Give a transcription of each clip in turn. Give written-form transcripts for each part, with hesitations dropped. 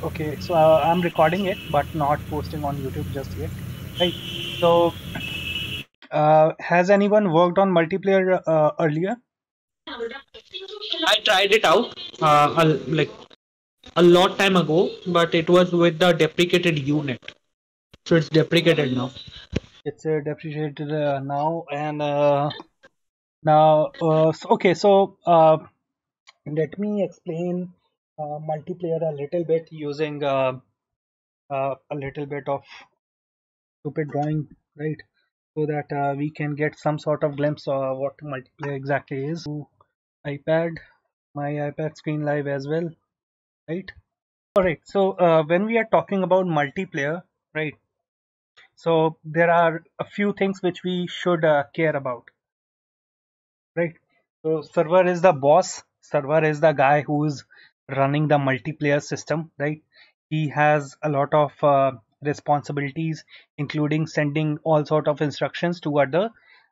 Okay, so I'm recording it, but not posting on YouTube just yet. Right. So, has anyone worked on multiplayer earlier? I tried it out like a lot time ago, but it was with the deprecated unit. So it's deprecated now. It's depreciated now, and now, okay. So, let me explain multiplayer a little bit using a little bit of stupid drawing, right? So that we can get some sort of glimpse of what multiplayer exactly is. iPad, my iPad screen live as well, right? All right. So when we are talking about multiplayer, right? So there are a few things which we should care about, right? So server is the boss. Server is the guy who is running the multiplayer system, right? He has a lot of responsibilities, including sending all sort of instructions to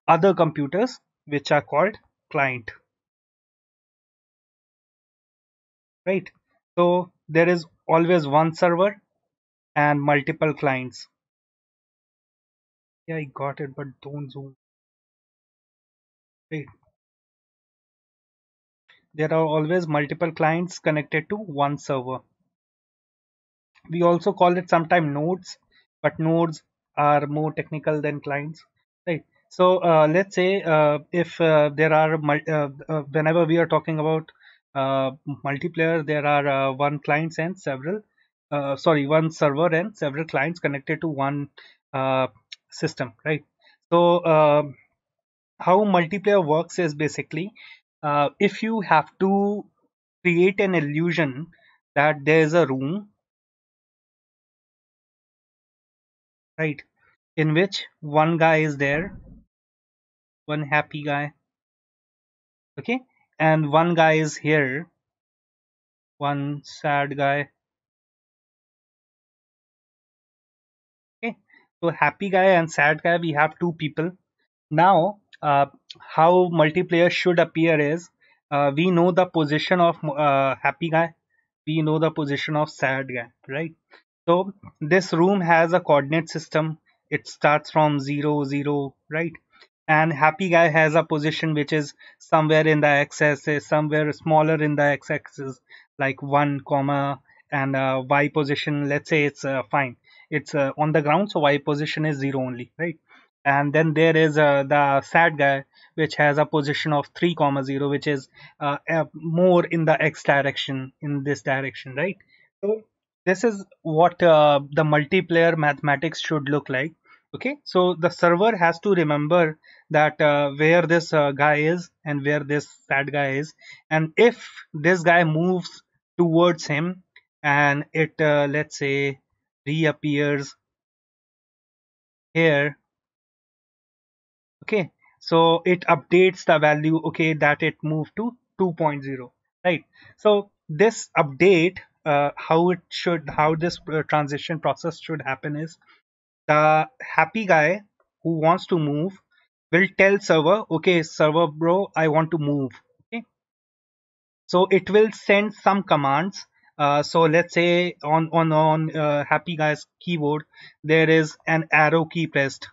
other computers, which are called client, right? So there is always one server and multiple clients. Yeah, I got it, but don't zoom. Right. There are always multiple clients connected to one server. We also call it sometimes nodes, but nodes are more technical than clients, right? So let's say if there are whenever we are talking about multiplayer, there are one clients and several sorry, one server and several clients connected to one uh, system, right? So how multiplayer works is basically if you have to create an illusion that there's a room, right, in which one guy is there, one happy guy, okay, and one guy is here, one sad guy, okay. So happy guy and sad guy, we have two people. Now how multiplayer should appear is we know the position of happy guy, we know the position of sad guy, right? So this room has a coordinate system. It starts from 0 0, right? And happy guy has a position which is somewhere in the x-axis, somewhere smaller in the x-axis, like 1 comma, and y position, let's say it's fine, it's on the ground, so y position is 0 only, right? And then there is the sad guy, which has a position of 3 comma 0, which is more in the x direction, in this direction, right? So this is what the multiplayer mathematics should look like. Okay, so the server has to remember that where this guy is and where this sad guy is, and if this guy moves towards him and it let's say reappears here, okay, so it updates the value, okay, that it moved to 2.0, right? So this update, how this transition process should happen is the happy guy who wants to move will tell server, okay server bro, I want to move, okay. So it will send some commands. So let's say on happy guy's keyboard there is an arrow key pressed.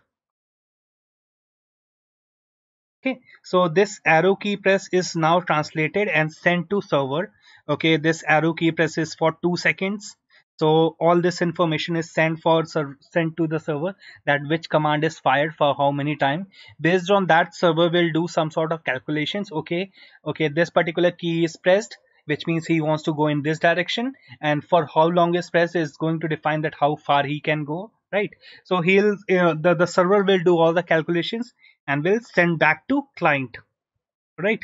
Okay, so this arrow key press is now translated and sent to server. Okay, this arrow key press is for 2 seconds. So all this information is sent to the server, that which command is fired for how many time. Based on that, server will do some sort of calculations. Okay, okay, this particular key is pressed, which means he wants to go in this direction, and for how long is pressed is going to define that how far he can go, right? So he'll the server will do all the calculations and will send back to client, right?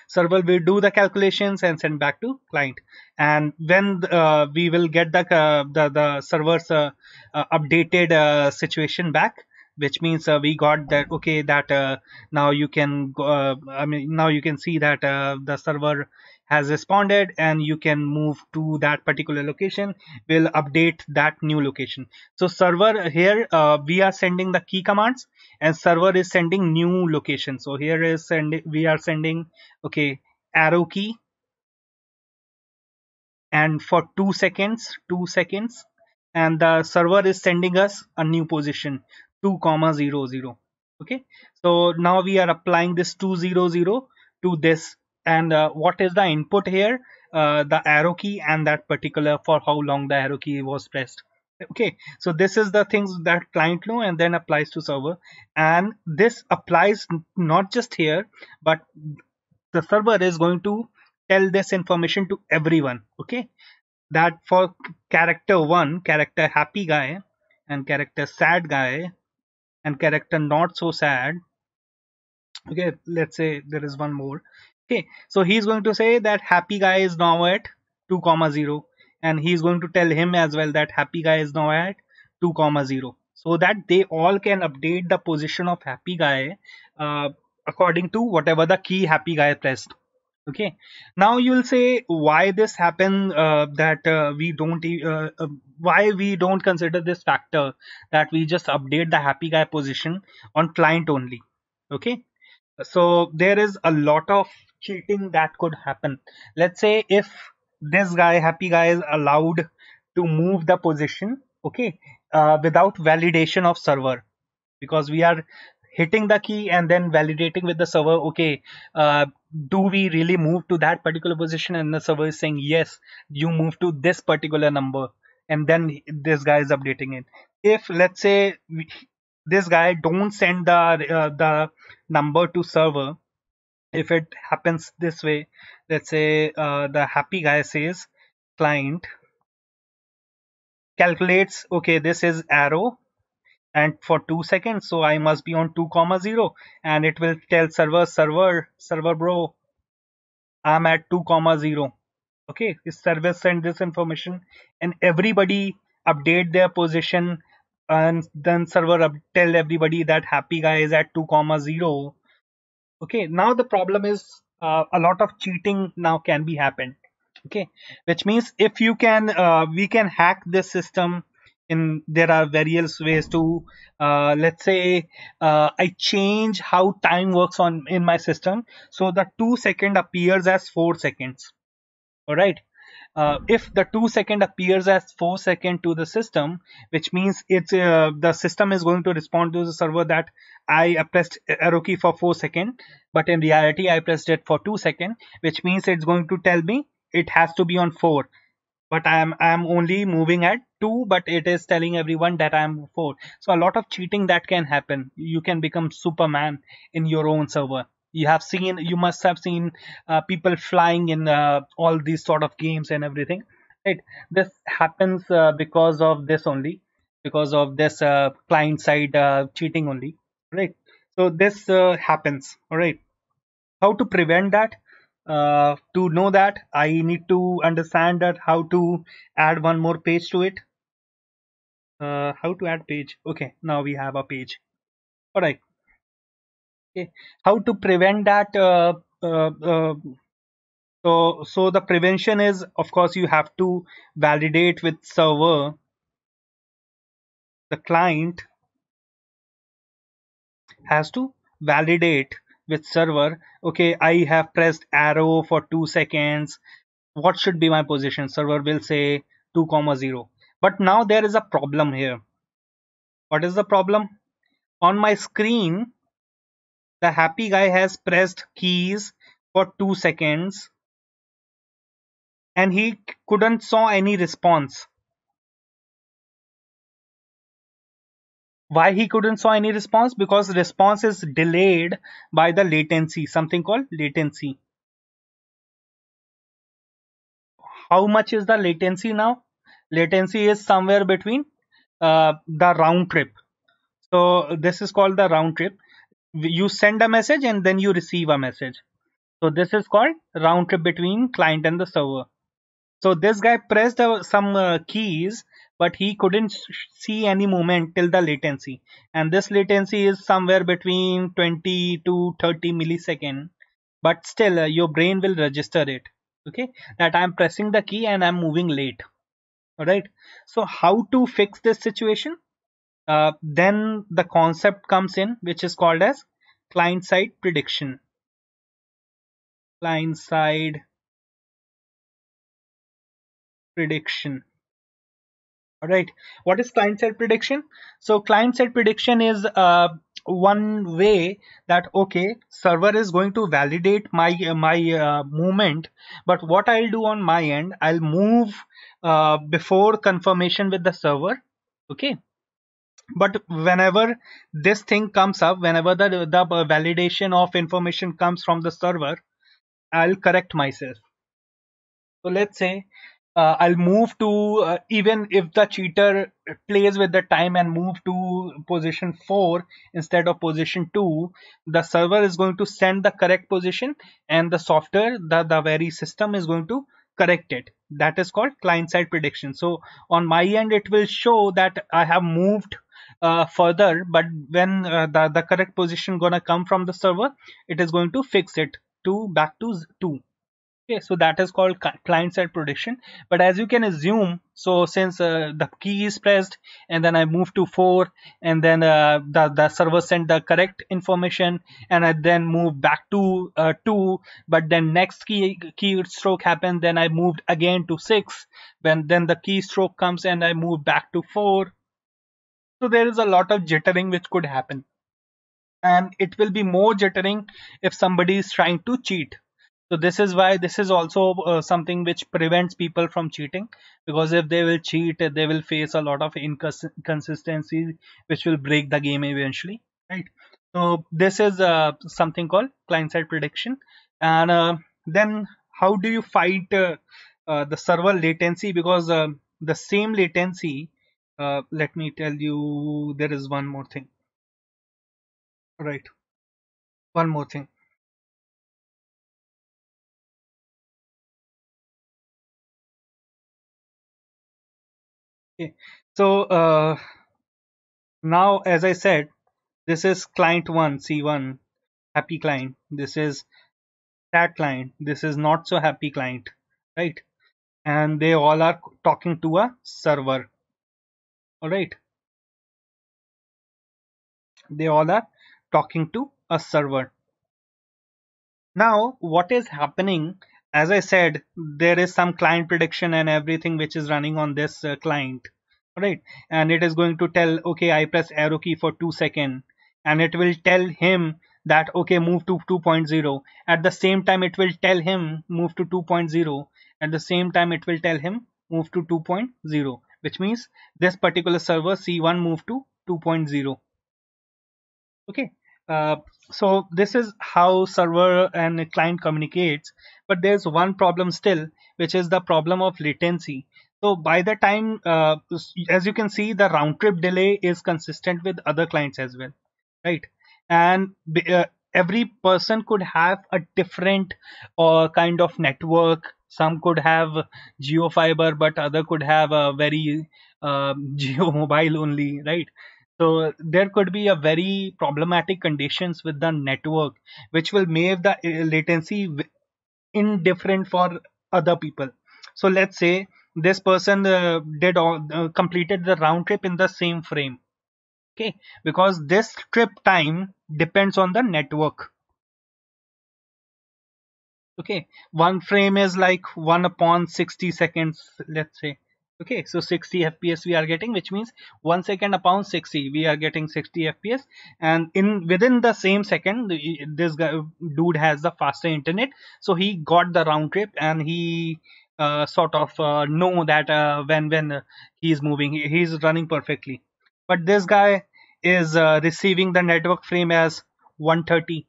Server will do the calculations and send back to client, and when we will get the server's updated situation back, which means we got that, okay, that now you can go, I mean now you can see that the server has responded and you can move to that particular location, will update that new location. So server here, we are sending the key commands and server is sending new location. So here is we are sending, okay, arrow key and for 2 seconds, and the server is sending us a new position 2,00. Okay, so now we are applying this 200 to this, and what is the input here? The arrow key and that particular for how long the arrow key was pressed. Okay, so this is the things that client know and then applies to server, and this applies not just here, but the server is going to tell this information to everyone. Okay, that for character 1, character happy guy, and character sad guy, and character not so sad. Okay, let's say there is one more. Okay, so he's going to say that happy guy is now at 2,0, and he's going to tell him as well that happy guy is now at 2,0, so that they all can update the position of happy guy uh, according to whatever the key happy guy pressed. Okay, now you'll say why this happened, that why we don't consider this factor, that we just update the happy guy position on client only. Okay, so there is a lot of cheating that could happen. Let's say if this guy happy guy is allowed to move the position, okay, without validation of server, because we are hitting the key and then validating with the server. Okay, do we really move to that particular position? And the server is saying yes, you move to this particular number, and then this guy is updating it. If let's say this guy don't send the number to server, if it happens this way, let's say the happy guy says client calculates, okay, this is arrow and for 2 seconds, so I must be on 2,0, and it will tell server bro, I'm at 2,0. Okay, this server send this information, and everybody update their position, and then server tell everybody that happy guy is at 2,0. Okay, now the problem is a lot of cheating now can be happened. Okay, which means if you can we can hack this system in, there are various ways to let's say I change how time works on in my system, so the 2 second appears as 4 seconds. All right, if the 2 second appears as 4 second to the system, which means it's the system is going to respond to the server that I pressed arrow key for 4 second, but in reality I pressed it for 2 second, which means it's going to tell me it has to be on 4, but I'm only moving at 2, but it is telling everyone that I'm 4. So a lot of cheating that can happen. You can become Superman in your own server. You must have seen people flying in all these sort of games and everything, right? This happens because of this only, because of this client side cheating only, right? So this happens. All right, how to prevent that? To know that, I need to understand that how to add one more page to it. How to add page? Okay, now we have a page. All right. Okay. How to prevent that? Uh, uh, so the prevention is, of course, you have to validate with server. The client has to validate with server. Okay, I have pressed arrow for 2 seconds. What should be my position? Server will say 2,0. But now there is a problem here. What is the problem? On my screen, the happy guy has pressed keys for 2 seconds, and he couldn't saw any response. Why he couldn't saw any response? Because response is delayed by the latency, something called latency. How much is the latency now? Latency is somewhere between the round trip. So this is called the round trip. You send a message and then you receive a message. So this is called round trip between client and the server. So this guy pressed some keys, but he couldn't see any movement till the latency. And this latency is somewhere between 20 to 30 millisecond. But still, your brain will register it. Okay, that I'm pressing the key and I'm moving late. All right. So how to fix this situation? Then the concept comes in, which is called as client side prediction. Client side prediction. All right. What is client side prediction? So client side prediction is one way that okay, server is going to validate my movement, but what I'll do on my end, I'll move before confirmation with the server. Okay. But whenever this thing comes up, whenever the validation of information comes from the server, I'll correct myself. So let's say I'll move to even if the cheater plays with the time and move to position 4 instead of position 2, the server is going to send the correct position and the software, the very system is going to correct it. That is called client side prediction. So on my end, it will show that I have moved further, but when the correct position gonna come from the server, it is going to fix it to back to 2. Okay, so that is called client side prediction. But as you can assume, so since the key is pressed and then I move to 4 and then the server sent the correct information and I then move back to 2, but then next keystroke happened, then I moved again to 6, when then the keystroke comes and I move back to 4. So there is a lot of jittering which could happen. And it will be more jittering if somebody is trying to cheat. So this is why this is also something which prevents people from cheating, because if they will cheat, they will face a lot of inconsistencies which will break the game eventually, right? So this is something called client side prediction. And then how do you fight the server latency? Because the same latency, let me tell you, there is one more thing, right? One more thing. Okay. So now, as I said, this is client 1, C1, happy client. This is sad client. This is not so happy client, right? And they all are talking to a server. All right. They all are talking to a server. Now, what is happening? As I said, there is some client prediction and everything which is running on this client, right? And it is going to tell, okay, I press arrow key for 2 seconds, and it will tell him that, okay, move to 2.0. At the same time, it will tell him move to 2.0. At the same time, it will tell him move to 2.0, which means this particular server C1 move to 2.0. Okay. uh, so this is how server and client communicates, but there's one problem still, which is the problem of latency. So by the time as you can see, the round trip delay is consistent with other clients as well, right? And every person could have a different kind of network. Some could have geo fiber, but other could have a very geo mobile only, right? So there could be a very problematic conditions with the network, which will make the latency indifferent for other people. So let's say this person completed the round trip in the same frame. Okay, because this trip time depends on the network. Okay, one frame is like 1 upon 60 seconds, let's say. Okay, so 60 fps we are getting, which means 1 second upon 60 we are getting 60 fps. And in within the same second, this guy, dude has the faster internet, so he got the round trip and he sort of know that when he is moving, he is running perfectly. But this guy is receiving the network frame as 130,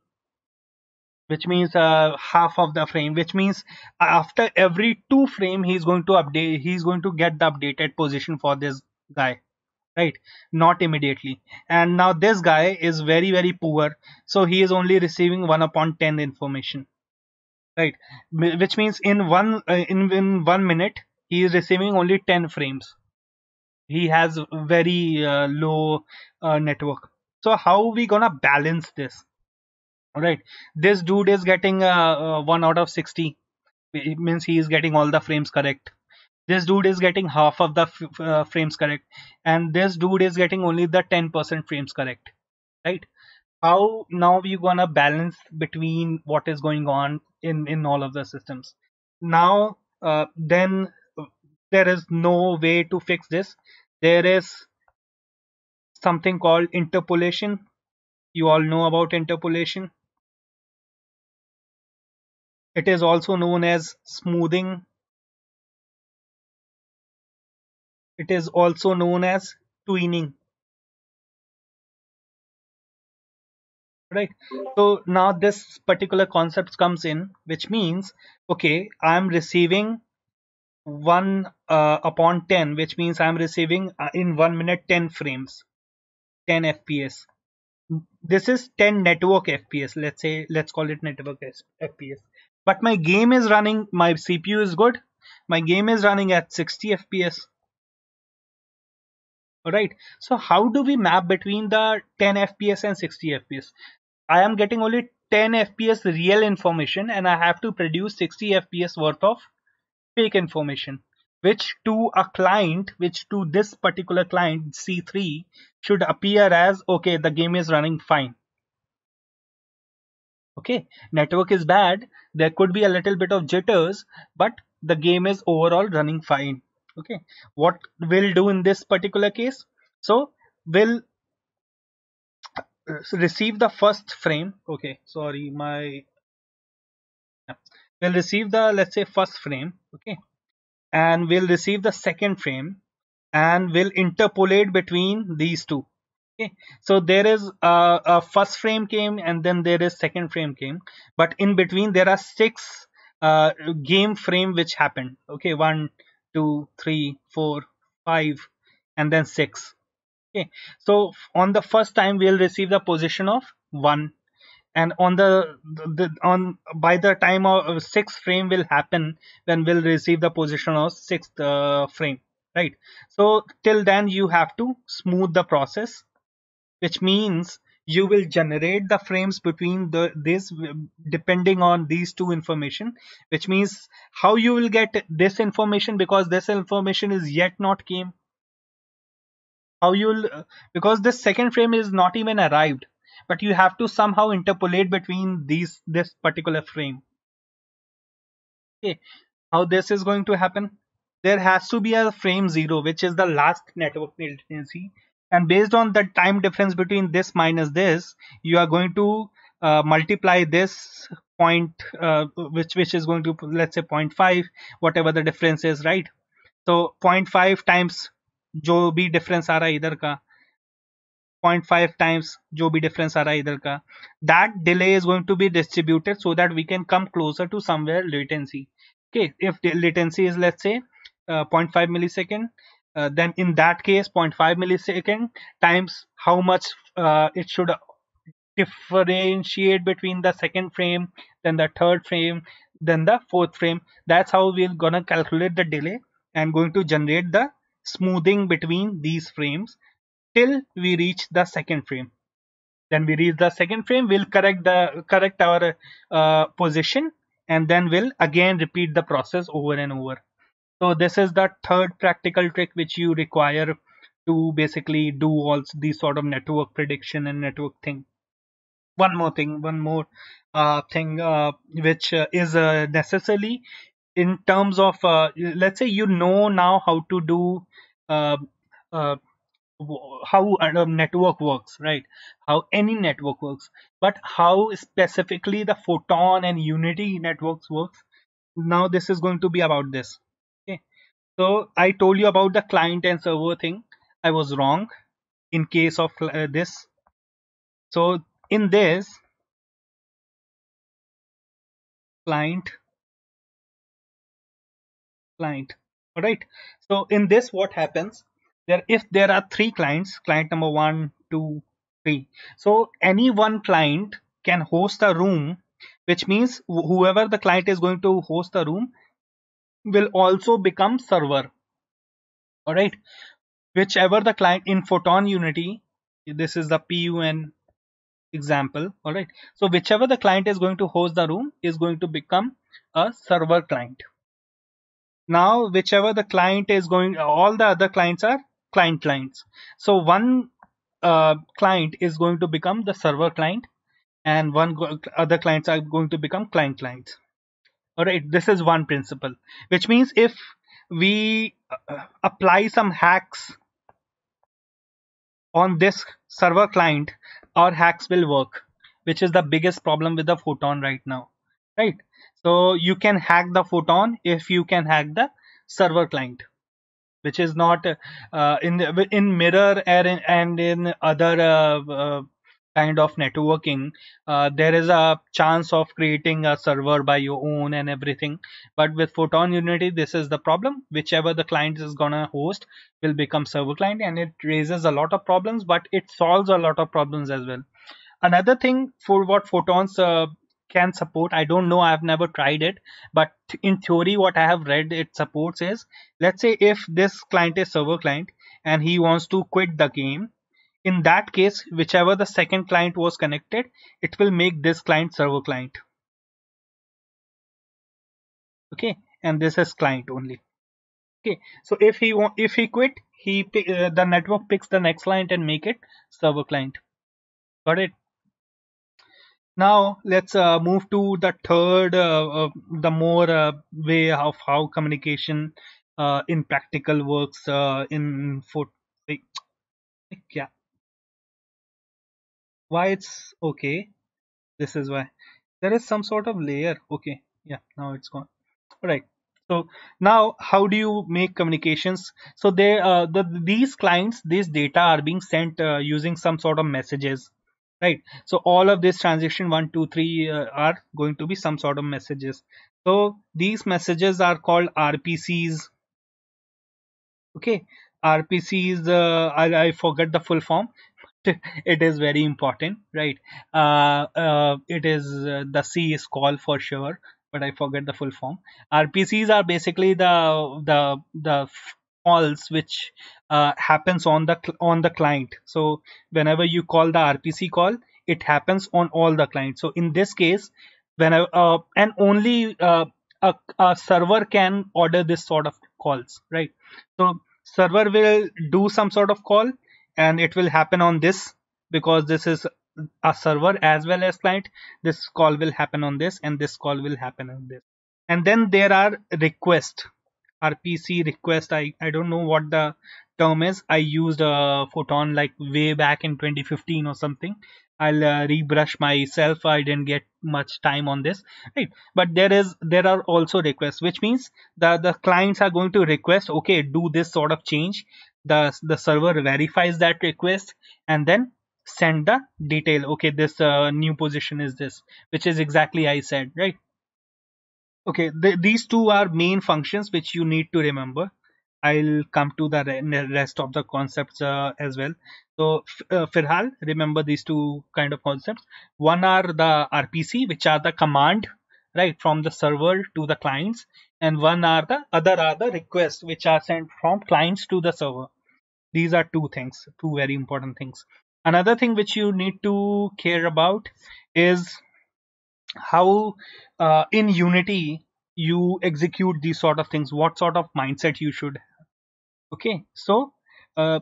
which means half of the frame, which means after every 2 frame he's going to update, he's going to get the updated position for this guy, right? Not immediately. And now this guy is very very poor, so he is only receiving 1 upon 10 information, right? Which means in 1 minute he is receiving only 10 frames. He has very low network. So how we gonna balance this? All right, this dude is getting 1 out of 60. It means he is getting all the frames correct. This dude is getting half of the frames correct, and this dude is getting only the 10% frames correct, right? How now we gonna balance between what is going on in all of the systems? Now then there is no way to fix this. There is something called interpolation. You all know about interpolation. It is also known as smoothing. It is also known as tweening, right? So now this particular concept comes in, which means, okay, I'm receiving 1 upon 10, which means I'm receiving in 1 minute 10 frames, 10 FPS. This is 10 network FPS. Let's say, let's call it network FPS. But my game is running, my CPU is good. My game is running at 60 FPS. Alright. So how do we map between the 10 FPS and 60 FPS? I am getting only 10 FPS real information and I have to produce 60 FPS worth of fake information, which to a client, which to this particular client C3 should appear as, okay, the game is running fine. Okay, network is bad, there could be a little bit of jitters, but the game is overall running fine. Okay, what we'll do in this particular case, so we'll receive the first frame. Okay, sorry, my yeah. We'll receive the, let's say, first frame. Okay, and we'll receive the second frame and we'll interpolate between these two. Okay, so there is a first frame came and then there is second frame came, but in between there are 6 game frame which happened. Okay, 1, 2, 3, 4, 5, and then 6. Okay, so on the first time we'll receive the position of 1, and on the on by the time of sixth frame will happen when we'll receive the position of sixth frame, right? So till then you have to smooth the process, which means you will generate the frames between the this depending on these two information, which means how you will get this information, because this information is yet not came. How you'll because this second frame is not even arrived, but you have to somehow interpolate between these this particular frame. Okay, how this is going to happen? There has to be a frame 0, which is the last network latency, and based on the time difference between this minus this, you are going to multiply this point, which is going to, let's say, zero point 0.5, whatever the difference is, right? So 0.5 times जो भी difference आ रहा है इधर का, 0.5 times जो भी difference आ रहा है इधर का, that delay is going to be distributed so that we can come closer to somewhere latency. Okay, if the latency is, let's say, 0.5 millisecond, then in that case 0.5 millisecond times how much it should differentiate between the second frame, then the third frame, then the fourth frame. That's how we're gonna calculate the delay and going to generate the smoothing between these frames till we reach the second frame. Then we reach the second frame, we'll correct our position, and then we'll again repeat the process over and over. So this is the third practical trick which you require to basically do all these sort of network prediction and network thing. One more thing which is necessarily in terms of, let's say, you know now how to do uh, uh, how a network works, right? How any network works, but how specifically the Photon and Unity networks works. Now this is going to be about this. Okay, so I told you about the client and server thing. I was wrong in case of this. So in this, client, client, all right. So in this, what happens there, if there are 3 clients, client number 1, 2, 3, so any one client can host a room, which means whoever the client is going to host the room will also become server. All right, whichever the client in Photon Unity, this is the PUN example. All right, so whichever the client is going to host the room is going to become a server client. Now whichever the client is going, all the other clients are clients. So one client is going to become the server client, and other clients are going to become clients. All right, this is one principle, which means if we apply some hacks on this server client, our hacks will work, which is the biggest problem with the Photon right now, right? So you can hack the Photon if you can hack the server client, which is not in mirror and in other kind of networking. There is a chance of creating a server by your own and everything, but with Photon Unity this is the problem. Whichever the client is gonna host will become server client, and it raises a lot of problems, but it solves a lot of problems as well. Another thing for what Photons can support, I don't know, I've never tried it, but in theory what I have read it supports is, let's say if this client is server client and he wants to quit the game, in that case whichever the second client was connected, it will make this client server client. Okay, and this is client only. Okay, so if he quit, the network picks the next client and make it server client. Got it? Now let's move to the third, the more way of how communication in practical works in for. Wait, yeah, why it's okay? This is why there is some sort of layer. Okay, yeah, now it's gone. All right. So now, how do you make communications? So these clients, these data are being sent using some sort of messages, right? So all of this transition 1 2 3 are going to be some sort of messages. So these messages are called RPCs. Okay, RPCs. I forget the full form. It is very important, right? It is the C is called for sure, but I forget the full form. RPCs are basically the calls which happens on the client. So whenever you call the RPC call, it happens on all the clients. So in this case, whenever and only a server can order this sort of calls, right? So server will do some sort of call, and it will happen on this, because this is a server as well as client. This call will happen on this, and this call will happen on this. And then there are request, RPC request. I don't know what the term is. I used a Photon like way back in 2015 or something. I'll rebrush myself. I didn't get much time on this, right? But there are also requests, which means the clients are going to request, okay, do this sort of change. The server verifies that request and then send the detail. Okay, this new position is this, which is exactly I said, right? Okay, these two are main functions which you need to remember. I'll come to the rest of the concepts as well. So, Firhal, remember these two kind of concepts. One are the RPC, which are the command, right, from the server to the clients, and one are the other are the requests, which are sent from clients to the server. These are two things, two very important things. Another thing which you need to care about is how in Unity you execute these sort of things, what sort of mindset you should. Okay, so uh,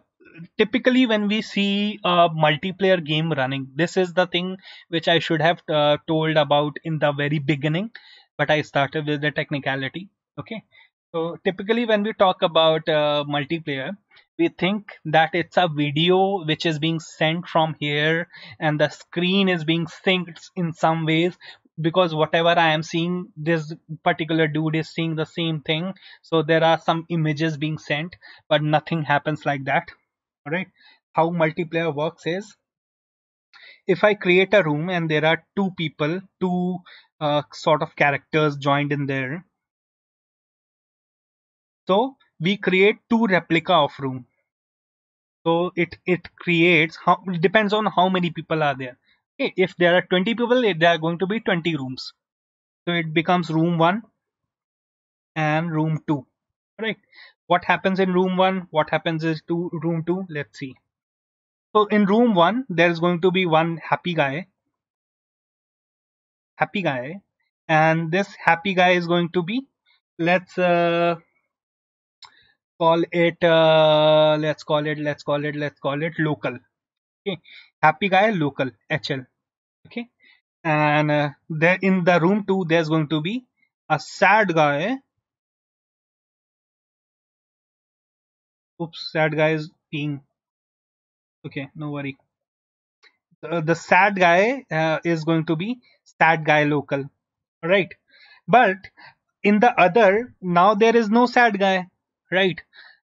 typically when we see a multiplayer game running, this is the thing which I should have told about in the very beginning, but I started with the technicality. Okay, so typically when we talk about multiplayer, we think that it's a video which is being sent from here and the screen is being synced in some ways, because whatever I am seeing, this particular dude is seeing the same thing. So there are some images being sent, but nothing happens like that. All right. How multiplayer works is, if I create a room and there are two people, two sort of characters joined in there, so we create two replica of room. So it creates, how it depends on how many people are there. Okay, if there are 20 people, there are going to be 20 rooms. So it becomes room 1 and room 2. Right. What happens in room 1? What happens is to room 2? Let's see. So in room 1, there's going to be one happy guy, and this happy guy is going to be, let's call it local. Okay, happy guy local HL. Okay, and there in the room 2 there's going to be a sad guy Oops, sad guy is being okay. No worry. The sad guy is going to be sad guy local, right? But in the other, now there is no sad guy, right?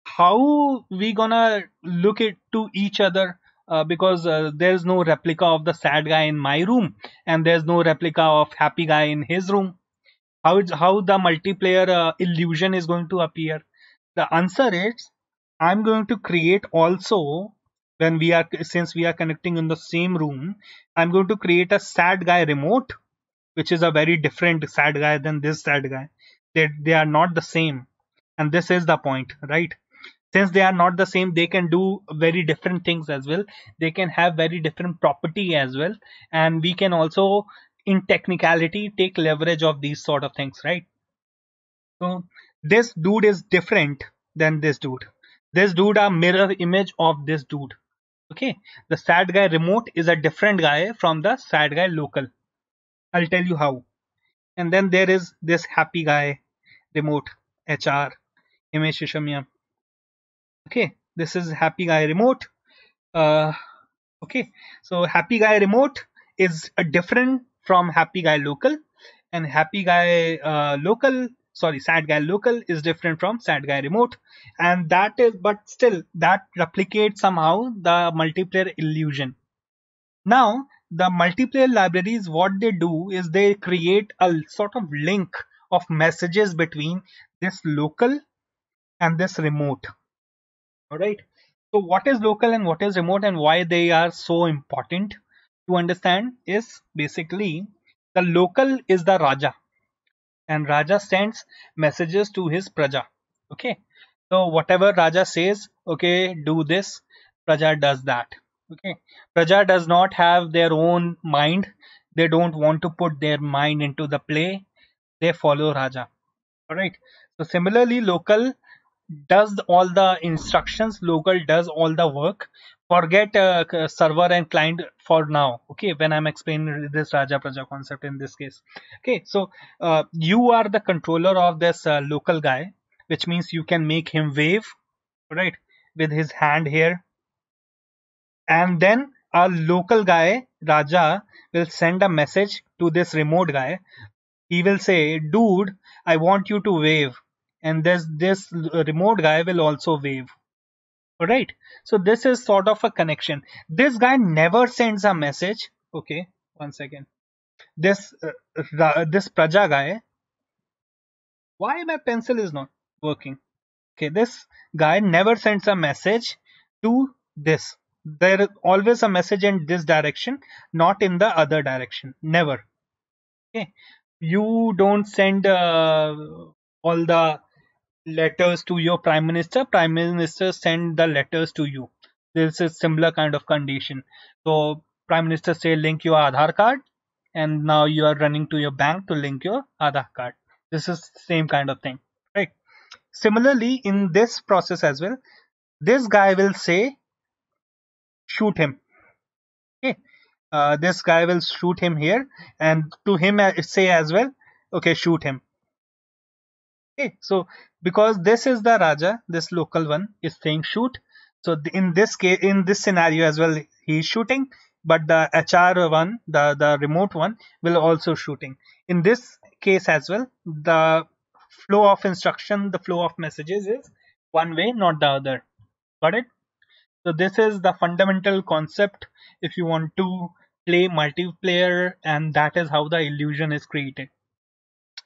How we gonna look it to each other, because there's no replica of the sad guy in my room and there's no replica of happy guy in his room. How the multiplayer illusion is going to appear? The answer is, I'm going to create also, when we are, since we are connecting in the same room, I'm going to create a sad guy remote, which is a very different sad guy than this sad guy. They are not the same, and this is the point, right? Since they are not the same, they can do very different things as well. They can have very different property as well, and we can also, in technicality, take leverage of these sort of things, right? So this dude is different than this dude. This dude a mirror image of this dude. Okay, the sad guy remote is a different guy from the sad guy local. I'll tell you how. And then there is this happy guy remote, HR, Himesh Shishamya. Okay, this is happy guy remote. Uh, okay, so happy guy remote is a different from happy guy local, and happy guy local, sorry, sad guy local is different from sad guy remote, and that is, but still that replicates somehow the multiplayer illusion. Now the multiplayer libraries, what they do is they create a sort of link of messages between this local and this remote. All right. So what is local and what is remote and why they are so important to understand is basically the local is the Raja, and Raja sends messages to his Praja. Okay. So whatever Raja says, okay, do this, Praja does that. Okay. Praja does not have their own mind. They don't want to put their mind into the play. They follow Raja. All right. So similarly, local does all the instructions, local does all the work. Forget server and client for now, okay, when I'm explaining this Raja Praja concept in this case. Okay, so you are the controller of this local guy, which means you can make him wave, right, with his hand here, and then a local guy Raja will send a message to this remote guy. He will say, dude, I want you to wave, and this remote guy will also wave. Alright, so this is sort of a connection. This guy never sends a message. Okay, one second. This this Praja guy, why my pencil is not working? Okay, this guy never sends a message to this. There is always a message in this direction, not in the other direction. Never. Okay, you don't send all the letters to your prime minister send the letters to you. This is similar kind of condition. So prime minister say link your Aadhaar card, and now you are running to your bank to link your Aadhaar card. This is same kind of thing, right? Similarly, in this process as well, this guy will say shoot him. Okay, this guy will shoot him here, and to him say as well, okay, shoot him. Okay, so because this is the Raja, this local one is saying shoot. So in this case, in this scenario as well, he is shooting, but the HR one, the remote one, will also shooting. In this case as well, the flow of instruction, the flow of messages is one way, not the other. Got it? So this is the fundamental concept if you want to play multiplayer, and that is how the illusion is created.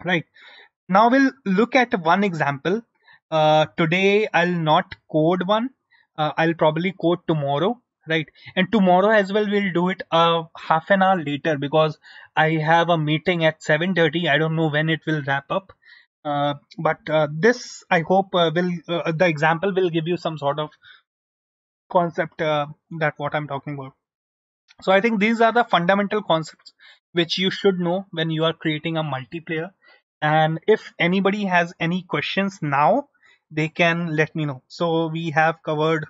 Right. Now we'll look at one example. Today I'll not code one. I'll probably code tomorrow, right? And tomorrow as well we'll do it half an hour later because I have a meeting at 7:30. I don't know when it will wrap up. But this I hope will the example will give you some sort of concept that what I'm talking about. So I think these are the fundamental concepts which you should know when you are creating a multiplayer. And if anybody has any questions now, they can let me know. So we have covered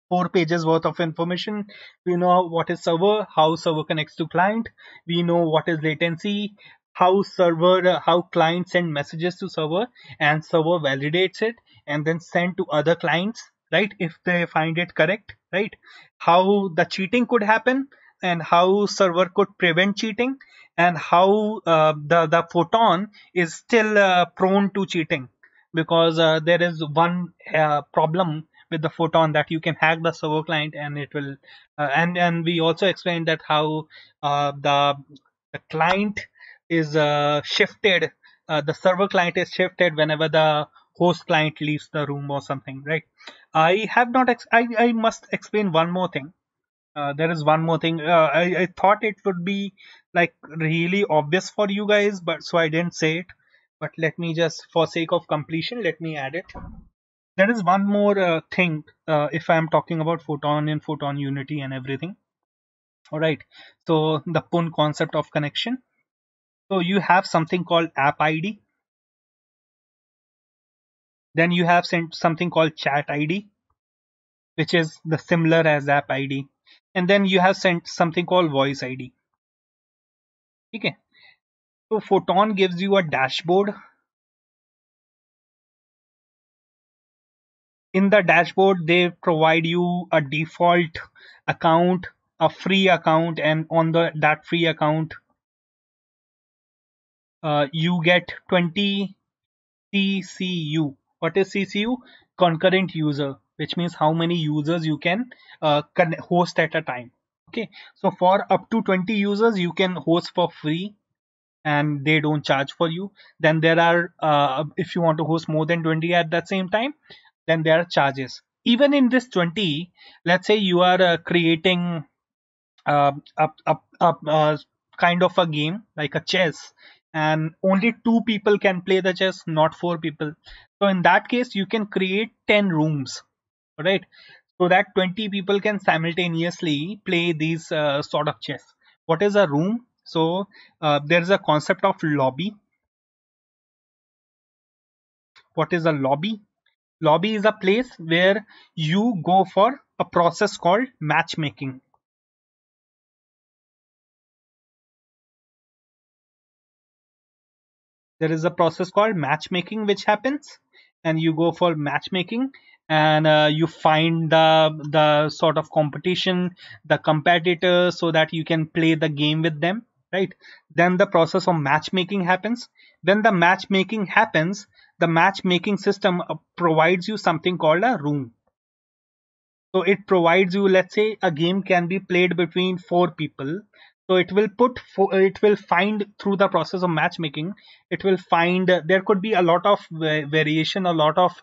4 pages worth of information. We know what is server, how server connects to client. We know what is latency. how client send messages to server, and server validates it and then send to other clients, right, if they find it correct, right? How the cheating could happen, and how server could prevent cheating, and how the photon is still prone to cheating, because there is one problem with the photon, that you can hack the server client and it will and we also explained that how the client is shifted, the server client is shifted whenever the host client leaves the room or something, right? I have not I must explain one more thing. There is one more thing. I thought it would be like really obvious for you guys, but so I didn't say it. But let me just, for sake of completion, let me add it. There is one more thing. If I'm talking about Photon and Photon Unity and everything. All right. So the PUN concept of connection. So you have something called app ID. Then you have something called chat ID, which is the similar as app ID. And then you have sent something called voice ID. Okay. So Photon gives you a dashboard. In the dashboard, they provide you a default account, a free account, and on that free account, you get 20 CCU. What is CCU? Concurrent user, which means how many users you can host at a time. Okay, so for up to 20 users, you can host for free and they don't charge for you. Then there are, if you want to host more than 20 at that same time, then there are charges. Even in this 20, let's say you are creating a kind of a game like a chess, and only two people can play the chess, not four people. So in that case, you can create 10 rooms, right? So that 20 people can simultaneously play these sort of chess. What is a room? So there is a concept of lobby. What is a lobby? Lobby is a place where you go for a process called matchmaking. There is a process called matchmaking which happens, and you go for matchmaking, and you find the sort of competition, the competitors, so that you can play the game with them, right? Then the process of matchmaking happens. When the matchmaking happens, the matchmaking system provides you something called a room. So it provides you, let's say a game can be played between four people. So it will find through the process of matchmaking, it will find there could be a lot of variation, a lot of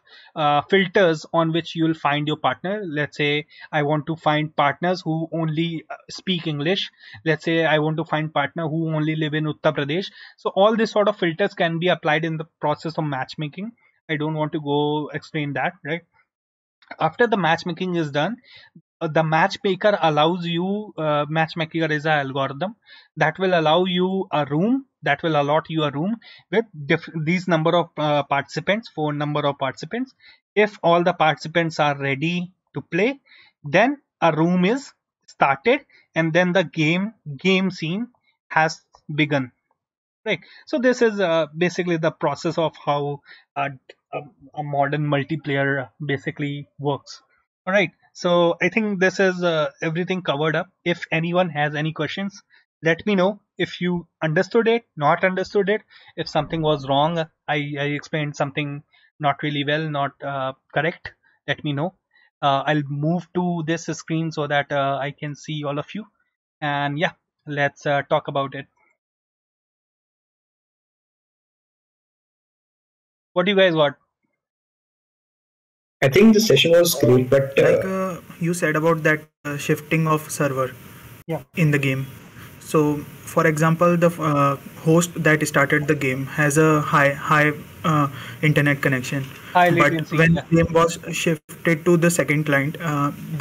filters on which you'll find your partner. Let's say I want to find partners who only speak English. Let's say I want to find partner who only live in Uttar Pradesh. So all these sort of filters can be applied in the process of matchmaking. I don't want to go explain that, right? After the matchmaking is done, the matchmaker allows you, matchmaker is an algorithm that will allow you a room, that will allot you a room with these number of participants, four number of participants. If all the participants are ready to play, then a room is started, and then the game scene has begun, right? So this is basically the process of how a, a, a modern multiplayer basically works. All right, so I think this is everything covered up. If anyone has any questions, let me know. If you understood it, not understood it, if something was wrong, I explained something not really well, not correct, let me know. I'll move to this screen so that I can see all of you, and yeah, let's talk about it. What do you guys want? I think the session was great, but Like you said about that shifting of server Yeah. in the game. So, for example, the host that started the game has a high internet connection, High but latency. when Yeah. game was shifted to the second client,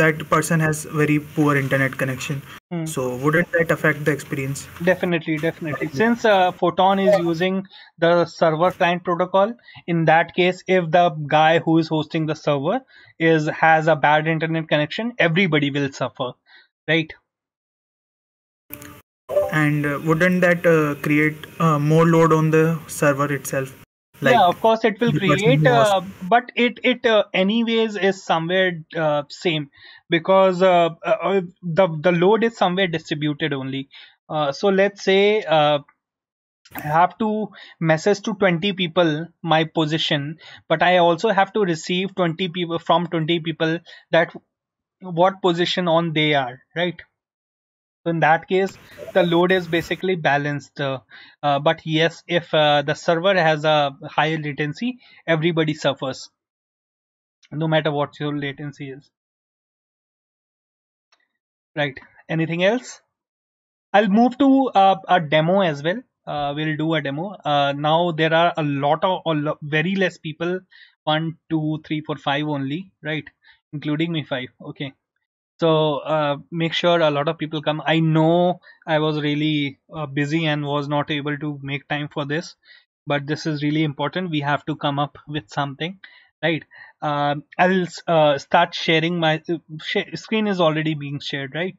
that person has very poor internet connection. Hmm. So, wouldn't that affect the experience? Definitely, definitely. Since Photon is using the server client protocol, in that case, if the guy who is hosting the server is has a bad internet connection, everybody will suffer, right? And wouldn't that create more load on the server itself? Like Yeah, of course it will the person create, who hosts. but it anyways is somewhere same, because the load is somewhere distributed only. So let's say I have to message to 20 people my position, but I also have to receive 20 people from 20 people that what position on they are, right? So in that case, the load is basically balanced. But yes, if the server has a high latency, everybody suffers, no matter what your latency is. Right. Anything else? I'll move to a demo as well. We'll do a demo. Now there are very less people. One, two, three, four, five only, right? Including me, five. Okay. So make sure a lot of people come. I know I was really busy and was not able to make time for this, but this is really important. We have to come up with something, right? I'll start sharing my screen is already being shared, right?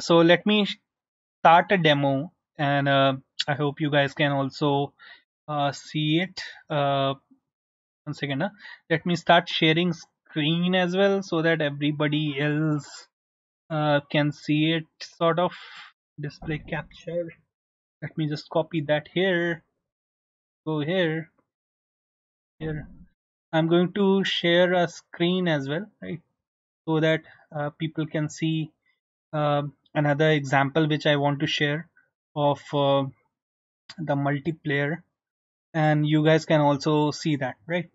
So let me start a demo, and I hope you guys can also see it. One second. Let me start sharing screen as well so that everybody else can see it, sort of. Display capture. Let me just copy that here. Go here. Here. I'm going to share a screen as well, right? So that people can see another example which I want to share of the multiplayer, and you guys can also see that, right?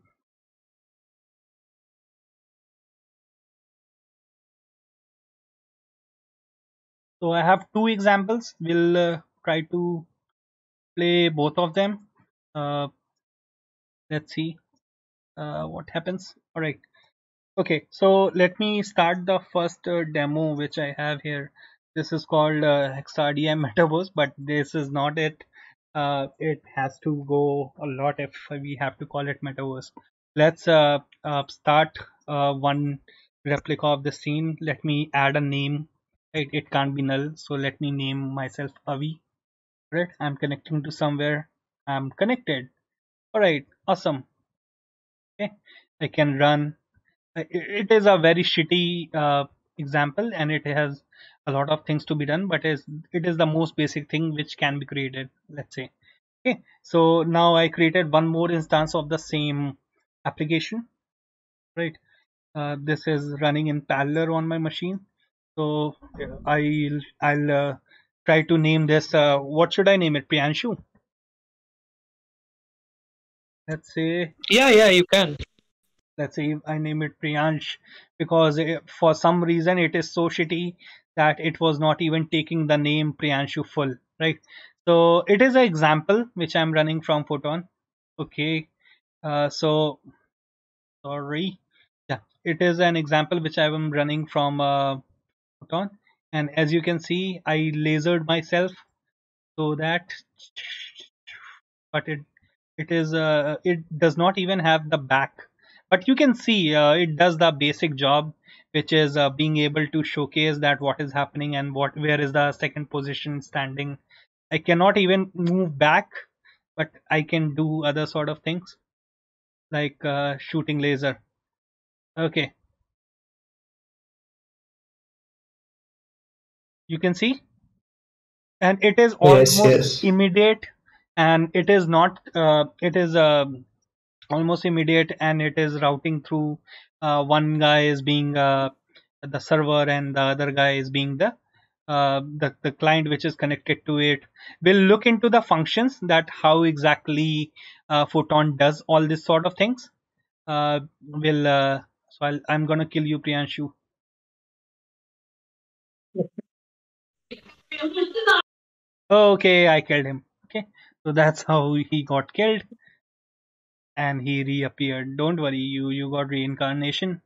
So I have two examples. We'll try to play both of them. Let's see what happens. All right. Okay, so let me start the first demo which I have here. This is called Hexadia Metaverse, but this is not it. It has to go a lot if we have to call it Metaverse. Let's start one replica of the scene. Let me add a name. It can't be null, so let me name myself Avi. Right, I'm connecting to somewhere. I'm connected. All right, awesome. Okay, I can run. It is a very shitty example, and it has a lot of things to be done, but it is the most basic thing which can be created, let's say. Okay, so now I created one more instance of the same application, right? This is running in parallel on my machine. So I'll try to name this, what should I name it? Priyanshu. Let's say Yeah, you can. let's say I name it Priyansh, because for some reason it is so shitty that it was not even taking the name Priyanshu full, right? So it is an example which I'm running from Photon. Okay, so sorry, yeah, it is an example which I am running from Photon, and as you can see, I lasered myself so that, but it does not even have the back, but you can see it does the basic job, which is being able to showcase that what is happening and what where is the second position standing. I cannot even move back, but I can do other sort of things like shooting laser. Okay, you can see, and it is Yes, almost yes. immediate, and it is not it is almost immediate, and it is routing through, one guy is being the server and the other guy is being the client which is connected to it. We'll look into the functions, that how exactly Photon does all this sort of things. Will so I'm gonna kill you, Priyanshu. Okay, I killed him. Okay, so that's how he got killed, and he reappeared. Don't worry, you got reincarnation.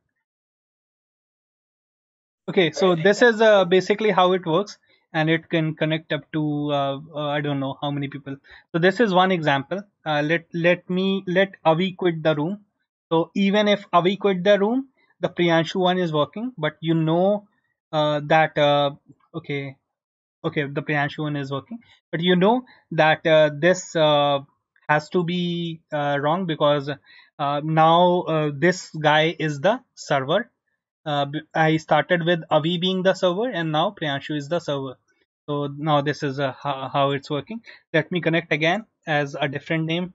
Okay, so this is basically how it works, and it can connect up to I don't know how many people. So this is one example. Let Avi quit the room. So even if Avi quit the room, the Priyanshu one is working. But you know that okay. Okay, the Priyanshu one is working, but you know that this has to be wrong, because now this guy is the server. I started with Avi being the server, and now Priyanshu is the server. So now this is how it's working. Let me connect again as a different name,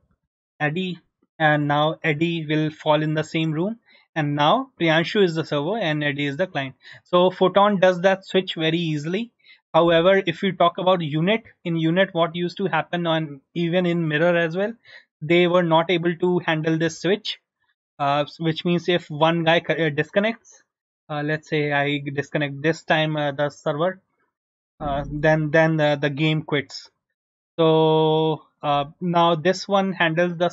Eddie, and now Eddie will fall in the same room. And now Priyanshu is the server and Eddie is the client. So Photon does that switch very easily. However, if we talk about Unit, in Unit, what used to happen, on even in Mirror as well, they were not able to handle this switch. Which means if one guy disconnects, let's say I disconnect this time the server, then the game quits. So now this one handles the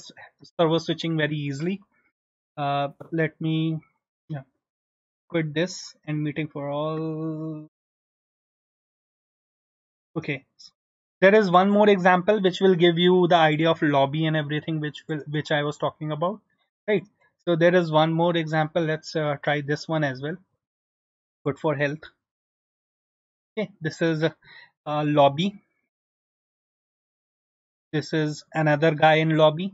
server switching very easily. Let me, yeah, quit this and meeting for all. Okay. There is one more example which will give you the idea of lobby and everything, which I was talking about, right? So there is one more example. Let's try this one as well. Good for health. Okay, this is a lobby. This is another guy in lobby.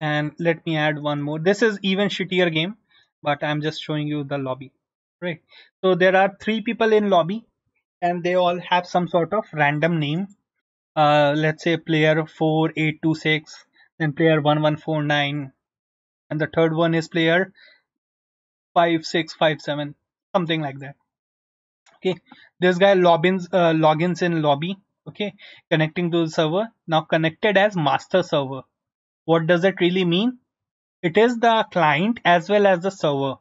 And let me add one more. This is even shittier game, but I'm just showing you the lobby, right? So there are 3 people in lobby, and they all have some sort of random name. Let's say player 4826, then player 1149, and the third one is player 5657, something like that. Okay, this guy logins in lobby. Okay, connecting to the server, now connected as master server. What does it really mean? It is the client as well as the server,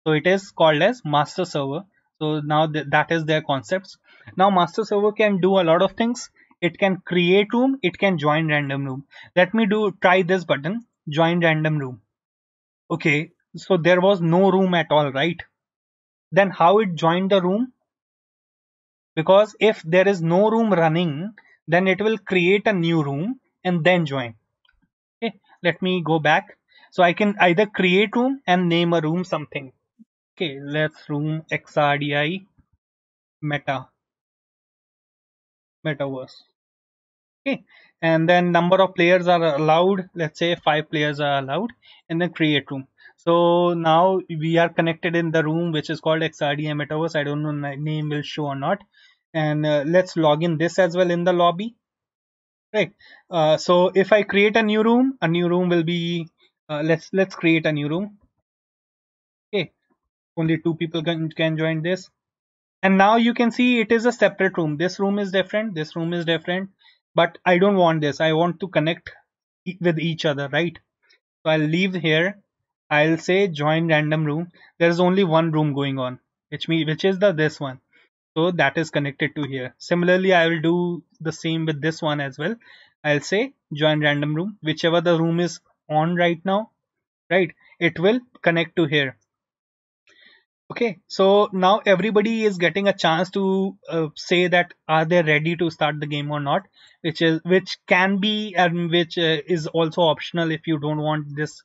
so it is called as master server. So now that is their concepts. Now master server can do a lot of things. It can create room, it can join random room. Let me try this button, join random room. Okay, so there was no room at all, right? Then how it joined the room? Because if there is no room running, then it will create a new room and then join. Okay, let me go back. So I can either create room and name a room something. Okay, let's room XRDI metaverse. Okay, and then number of players are allowed. Let's say 5 players are allowed, and then create room. So now we are connected in the room which is called XRDI metaverse. I don't know name will show or not. And let's log in this as well in the lobby. Right. So if I create a new room will be let's create a new room. Okay, only 2 people can join this, and now you can see it is a separate room. This room is different, this room is different, but I don't want this. I want to connect with each other, right? So I'll leave here. I'll say join random room. There's only one room going on, which is the this one. So that is connected to here. Similarly, I will do the same with this one as well. I'll say join random room, whichever the room is on right now, right? It will connect to here. Okay, so now everybody is getting a chance to say that are they ready to start the game or not, which can be, and which is also optional. If you don't want this,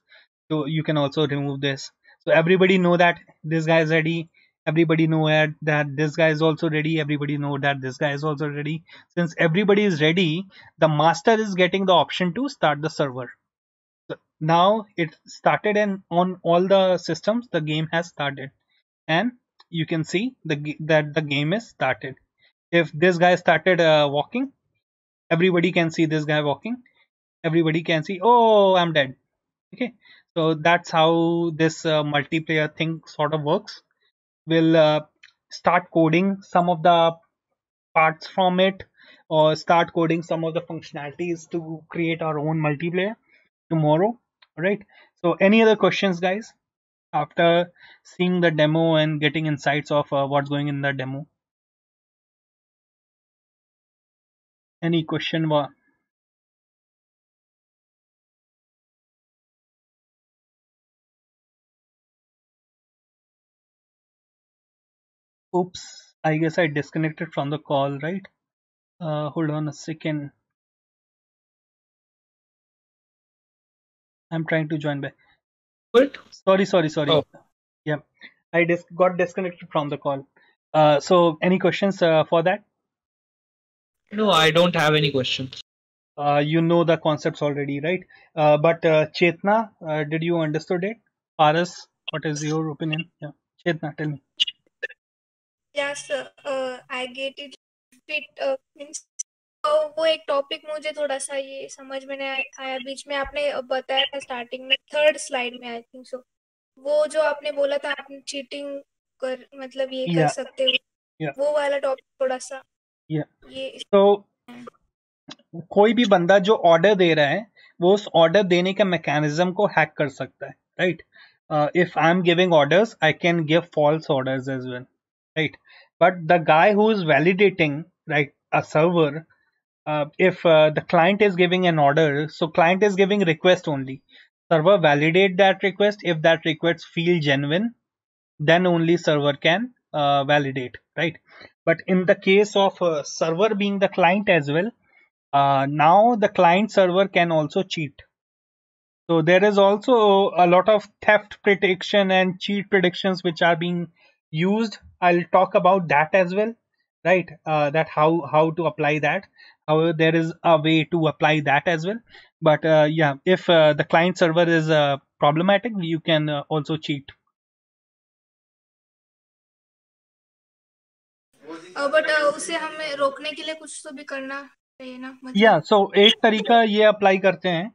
so you can also remove this. So everybody know that this guy is ready. Everybody know that this guy is also ready. Everybody know that this guy is also ready. Since everybody is ready, the master is getting the option to start the server. So now it started, and on all the systems the game has started, and you can see that the game is started. If this guy started walking, everybody can see this guy walking. Everybody can see, oh, I'm dead. Okay, so that's how this multiplayer thing sort of works. We'll start coding some of the parts from it, or start coding some of the functionalities to create our own multiplayer tomorrow. All right, so any other questions, guys, after seeing the demo and getting insights of what's going in the demo? Any question? Oops, I guess I disconnected from the call, right? Hold on a second. I'm trying to join back. Good. Sorry. Oh, Yeah, got disconnected from the call. So any questions for that? No, I don't have any questions. You know the concepts already, right? But Chetna, did you understood it? Paras, what is your opinion? Yeah, Chetna, tell me. Yes I get it fit means वो एक topic मुझे थोड़ा सा ये समझ में नहीं आया बीच में आपने बताया था स्टार्टिंग में थर्ड स्लाइड में आई थिंक सो वो जो आपने बोला था आपने चीटिंग कर मतलब ये कर Yeah, सकते हो yeah, वो वाला टॉपिक थोड़ा सा yeah. ये So कोई भी बंदा जो ऑर्डर दे रहा है वो उस ऑर्डर देने के मैकेनिज्म को हैक कर सकता है, right? If I am giving orders I can give false orders as well, right? But the guy who is validating, right, a server, if the client is giving an order, so client is giving request only. Server validate that request. If that request feel genuine, then only server can validate, right? But in the case of server being the client as well, now the client server can also cheat. So there is also a lot of theft prediction and cheat predictions which are being used. I'll talk about that as well, right? That how to apply that. However, there is a way to apply that as well. But yeah, if the client server is problematic, you can also cheat. But उसे हमें रोकने के लिए कुछ तो भी करना चाहिए ना या मतलब सो एक तरीका ये अप्लाई करते हैं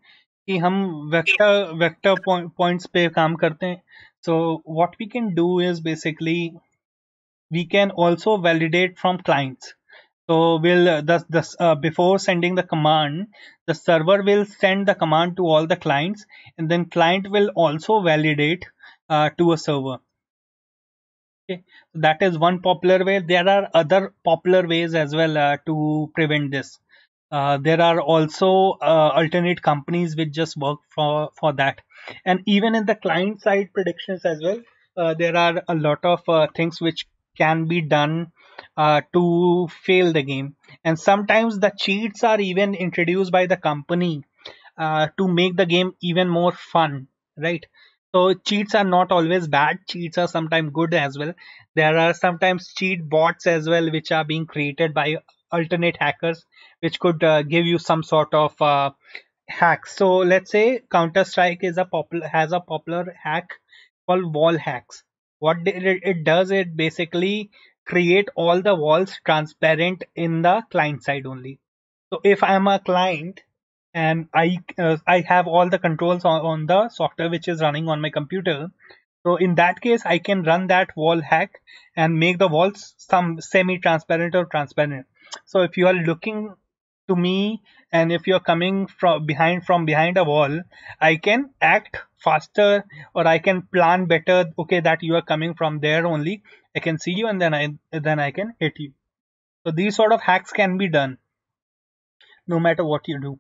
कि हम वेक्टर वेक्टर पॉइंट्स पे काम करते हैं. So what we can do is basically we can also validate from clients. So we'll before sending the command, the server will send the command to all the clients, and then client will also validate to a server. Okay, that is one popular way. There are other popular ways as well to prevent this. There are also alternate companies which just work for that, and even in the client side predictions as well, there are a lot of things which can be done to fail the game, and sometimes the cheats are even introduced by the company to make the game even more fun, right? So cheats are not always bad. Cheats are sometimes good as well. There are sometimes cheat bots as well, which are being created by alternate hackers, which could give you some sort of hack. So let's say Counter Strike is a popular has a popular hack called wall hacks. What it does, it basically create all the walls transparent in the client side only. So if I'm a client and I have all the controls on the software which is running on my computer, so in that case I can run that wall hack and make the walls some semi-transparent or transparent. So if you are looking to me and if you're coming from behind a wall, I can act faster or I can plan better. Okay, that you are coming from there only. I can see you and then I can hit you. So these sort of hacks can be done no matter what you do.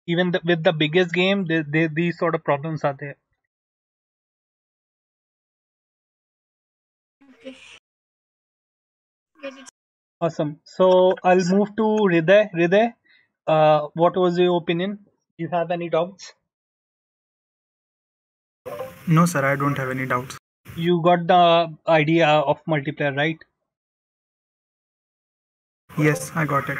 Even with the biggest game, these sort of problems are there. okay get it. Awesome. So I'll move to Hriday. Hriday, what was your opinion? Do you have any doubts? No, sir, I don't have any doubts. You got the idea of multiplayer, right? Yes, I got it.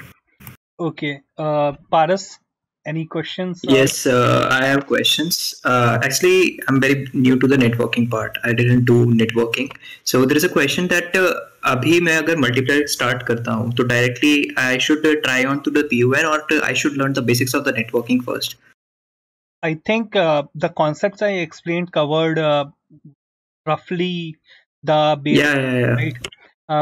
Okay. Paras, any questions? Yes, I have questions. Actually, I'm very new to the networking part. I didn't do networking. So there is a question that अभी मैं अगर multiplayer start करता हूँ तो directly I should try on to the PON or I should learn the basics of the networking first. I think the concepts I explained covered roughly the basics, Yeah. right?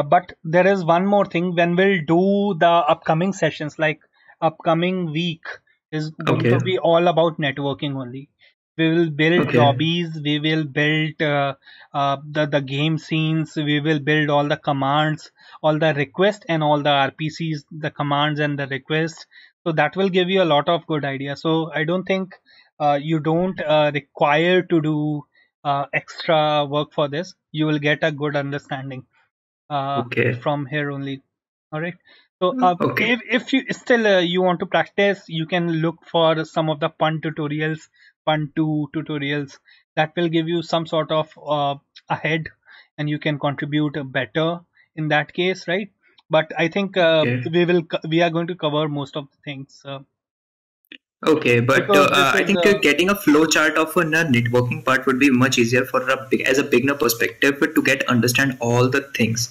But there is one more thing. When we'll do the upcoming sessions, like upcoming week, is going to Okay. be all about networking only. We will build Okay. lobbies. We will build the game scenes. We will build all the commands, all the requests, and all the RPCs, the commands and the requests. So that will give you a lot of good ideas. So I don't think you don't require to do extra work for this. You will get a good understanding Okay. from here only. All right. So Okay. if you still you want to practice, you can look for some of the pun tutorials, pun 2 tutorials that will give you some sort of ahead, and you can contribute better in that case, right? But I think Okay. we are going to cover most of the things Okay, but because this I is think getting a flow chart of a networking part would be much easier for as a beginner perspective to get understand all the things,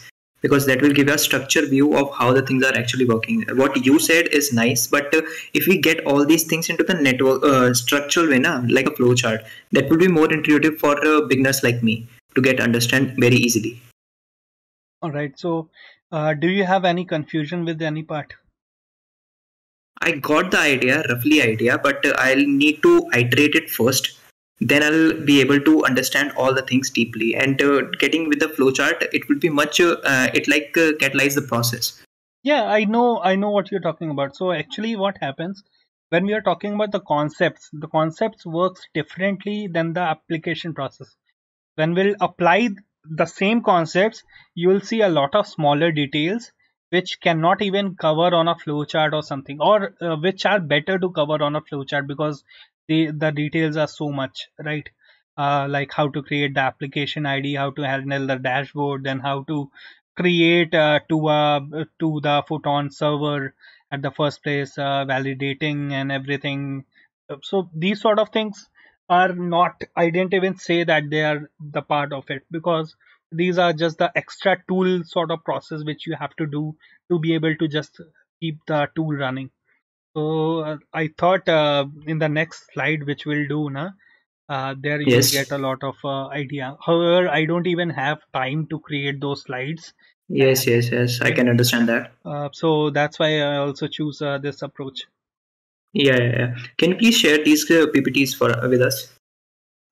because that will give you a structure view of how the things are actually working. What you said is nice, but if we get all these things into the network structural way, na, like a flow chart, that would be more intuitive for beginners like me to get understand very easily. all right. So, do you have any confusion with any part? I got the idea, roughly idea, but I'll need to iterate it first. Then I'll be able to understand all the things deeply. And getting with the flowchart, it will be much. It like catalyze the process. Yeah, I know what you're talking about. So actually what happens when we are talking about the concepts works differently than the application process. When we'll apply the same concepts, you will see a lot of smaller details which cannot even cover on a flowchart or something, or which are better to cover on a flowchart because the details are so much, right? Like how to create the application ID, how to handle the dashboard, then how to create to the Photon server at the first place, validating and everything. So these sort of things are not, I didn't even say that they are the part of it, because these are just the extra tool sort of process which you have to do to be able to just keep the tool running. So I thought in the next slide which we'll do na, there you'll get Yes, a lot of idea. However, I don't even have time to create those slides, yes, yes, yes. I right? can understand that. So that's why I also choose this approach. Yeah, yeah, yeah. Can you please share these PPTs for with us?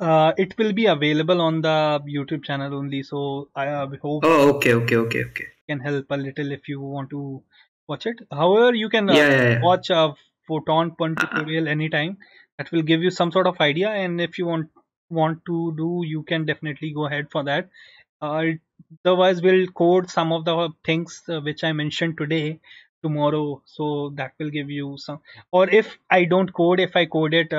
It will be available on the YouTube channel only, so I hope Oh, okay, okay, okay, okay. can help a little if you want to watch it. However, you can Yeah, yeah, yeah. watch a Photon Pun Uh, tutorial anytime. That will give you some sort of idea, and if you want to do, you can definitely go ahead for that. Uh, Otherwise, we'll code some of the things which I mentioned today tomorrow, so that will give you some. Or if I don't code, if I code it.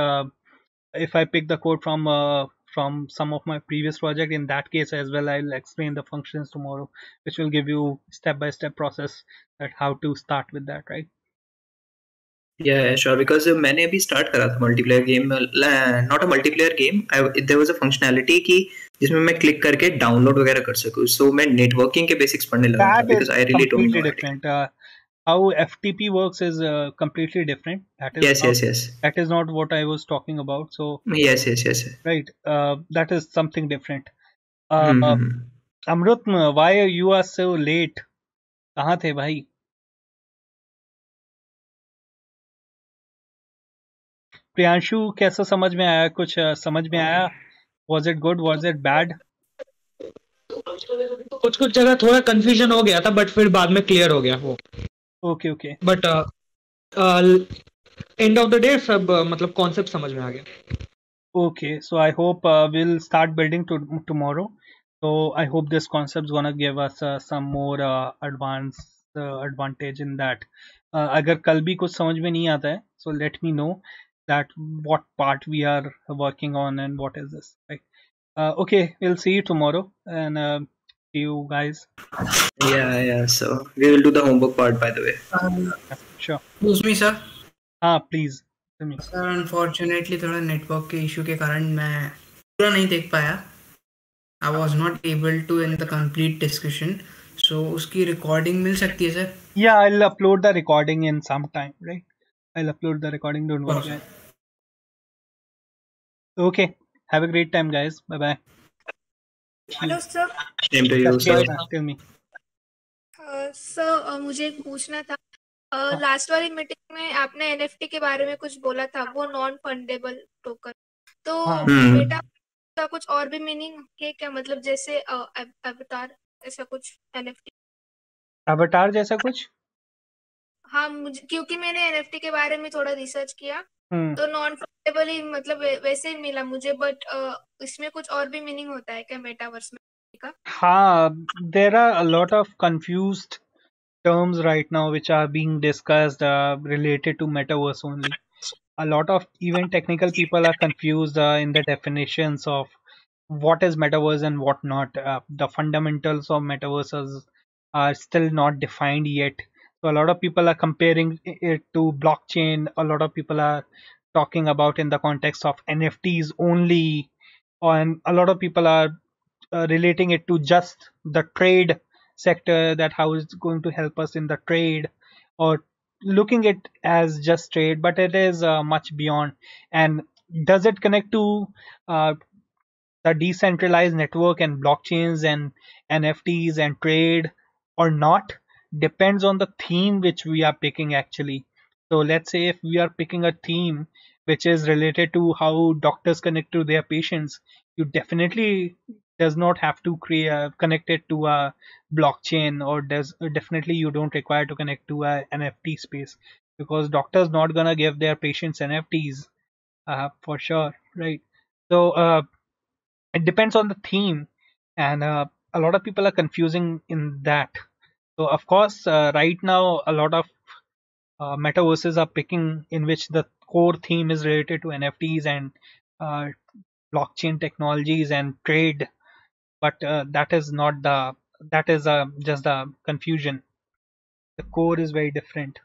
If I pick the code from some of my previous project, in that case as well, I'll explain the functions tomorrow, which will give you step by step process that how to start with that, right? yeah, sure. Because मैंने अभी start करा था multiplayer game, not a multiplayer game. There was a functionality कि जिसमें मैं click करके download वगैरह कर सकूँ. So मैं networking के basics पढ़ने लगा था That is because I really don't completely know anything. different. How FTP works is completely different. Yes, yes, yes. That is not what I was talking about. So Yes, yes, yes. right, that is something different. Hmm. Amrut, why you are so late? कहाँ थे भाई? प्रियांशु, कैसा समझ में आया? कुछ समझ में आया? Was it good? Was it bad? कुछ कुछ जगह थोड़ा कंफ्यूजन हो गया था, बट फिर बाद में क्लियर हो गया वो. Okay, okay. But end of the day सब मतलब कॉन्सेप्ट समझ में आ गया. Okay, so I hope we'll start building tomorrow. So I hope this concept's gonna give us some more advantage in that. अगर कल भी कुछ समझ में नहीं आता है, so let me know that what part we are working on and what is this. Right? Okay, we'll see you tomorrow and see you guys. Yeah, yeah. So we will do the homework part, by the way. Sure. Excuse me, sir. हाँ, please. Tell me. Sir unfortunately थोड़ा network के issue के कारण मैं पूरा नहीं देख पाया. I was not able to in the complete discussion. So उसकी रिकॉर्डिंग मिल सकती है सर? Yeah, I'll upload the recording in some time, right? I'll upload the recording, don't worry. Okay. Guys. Okay, have a great time, guys. Bye bye. Hello sir. Same to you. So Tell me. Sir मुझे एक पूछना था. Last वाली meeting में आपने NFT के बारे में कुछ बोला था, वो नॉन फंडेबल टोकन. तो बेटा का कुछ और भी मीनिंग है क्या? मतलब जैसे अवतार ऐसा कुछ एनएफटी. अवतार जैसा कुछ? हाँ, मुझे क्योंकि मैंने एनएफटी के बारे में थोड़ा रिसर्च किया, तो नॉन फंडेबल ही मतलब वैसे ही मिला मुझे. बट इसमें कुछ और भी मीनिंग होता है क्या मेटावर्स में का? हाँ, there are a lot of confused terms right now which are being discussed related to metaverse only. A lot of even technical people are confused in the definitions of what is metaverse and what not. The fundamentals of metaverses are still not defined yet. So a lot of people are comparing it to blockchain. A lot of people are talking about in the context of NFTs only, and a lot of people are relating it to just the trade sector, that how it's going to help us in the trade, or looking it as just trade, but it is much beyond. And does it connect to uh, the decentralized network and blockchains and NFTs and trade or not? Depends on the theme which we are picking actually. So let's say if we are picking a theme which is related to how doctors connect to their patients, you definitely does not have to create connect it to a blockchain, or does definitely you don't require to connect to a NFT space, because doctors not gonna give their patients NFTs for sure, right? So it depends on the theme, and a lot of people are confusing in that. So of course right now a lot of metaverses are picking in which the core theme is related to NFTs and uh, blockchain technologies and trade, but that is not the, that is just the confusion. The core is very different.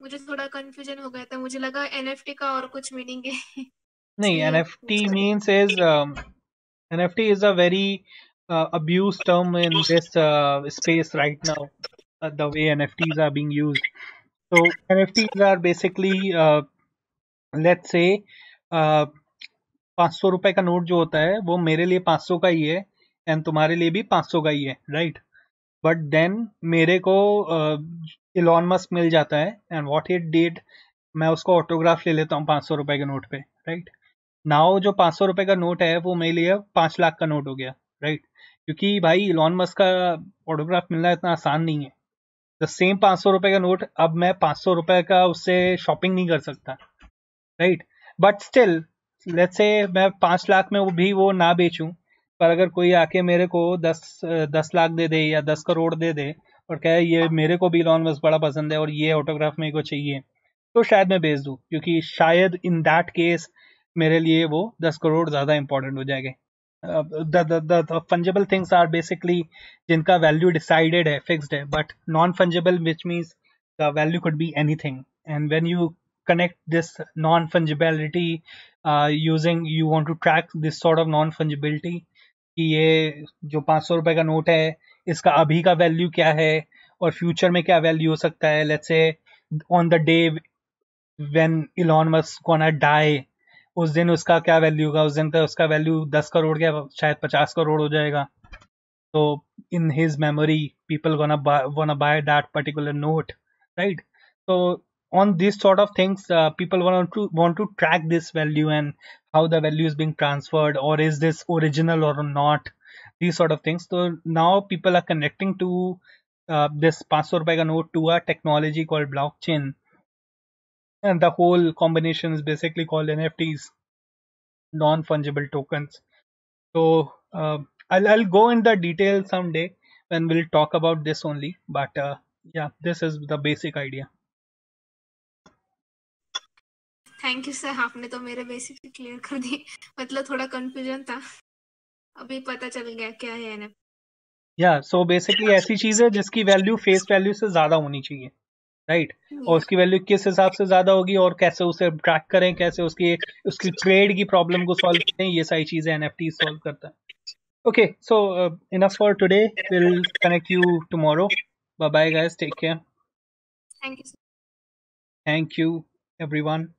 मुझे थोड़ा confusion हो गया था, मुझे लगा NFT का और कुछ मीनिंग है No, इसलिए NFT पूछा। means is NFT is a very abused term in this space right now. The way NFTs are being used. So NFTs are basically, let's say, 500 रुपए का नोट जो होता है वो मेरे लिए 500 का ही है, एंड तुम्हारे लिए भी 500 का ही है, राइट? बट देन मेरे को इलॉन मस्क मिल जाता है, एंड व्हाट ही डिड, मैं उसको ऑटोग्राफ ले लेता हूँ 500 रुपए के नोट पे, राइट? नाउ जो 500 रुपए का नोट है वो मेरे लिए 5 लाख का नोट हो गया, राइट? क्योंकि भाई इलॉन मस्क का ऑटोग्राफ मिलना इतना आसान नहीं है। द सेम 500 रुपए का नोट, अब मैं 500 रुपए का उससे शॉपिंग नहीं कर सकता, right? But still let's say मैं 5 लाख में वो भी वो ना बेचूं, पर अगर कोई आके मेरे को 10 लाख दे दे या 10 करोड़ दे दे और कहे ये मेरे को भी इलॉन मस्क बड़ा पसंद है और ये ऑटोग्राफ मेरे को चाहिए, तो शायद मैं बेच दूं, क्योंकि शायद इन दैट केस मेरे लिए वो 10 करोड़ ज्यादा इंपॉर्टेंट हो जाएंगे। The fungible things are basically जिनका वैल्यू डिसाइडेड है, फिक्स्ड है, but non fungible which means the value could be anything, and when you connect this non-fungibility using, you want to track this sort of non-fungibility कि ये जो 500 रुपए का note है इसका अभी का वैल्यू क्या है और फ्यूचर में क्या वैल्यू हो सकता है। Let's say on the day when Elon Musk gonna die, उस दिन उसका क्या वैल्यू होगा, उस दिन तो उसका वैल्यू 10 करोड़ क्या शायद 50 करोड़ हो जाएगा। तो in his memory people wanna buy that particular note, right? So on these sort of things people want to track this value and how the value is being transferred, or is this original or not, these sort of things. So now people are connecting to this 500 rupees ka note to a technology called blockchain, and the whole combination is basically called NFTs, non-fungible tokens. So I'll go in the detail someday when we'll talk about this only. But yeah, this is the basic idea. Thank you sir, आपने तो मेरे basic clear कर दी, मतलब थोड़ा confusion था, अभी पता चल गया क्या है एनएफ। Yeah, so basically ऐसी चीज है जिसकी वैल्यू फेस वैल्यू से ज्यादा होनी चाहिए, राइट? और उसकी वैल्यू किस हिसाब से ज्यादा होगी और कैसे उसे ट्रैक करें, कैसे उसकी ट्रेड की प्रॉब्लम को सॉल्व करें, ये सारी चीजें एनएफटी सॉल्व करता है। Okay, so enough for today. We'll connect you tomorrow. Bye bye guys, take care. Thank you. Thank you everyone.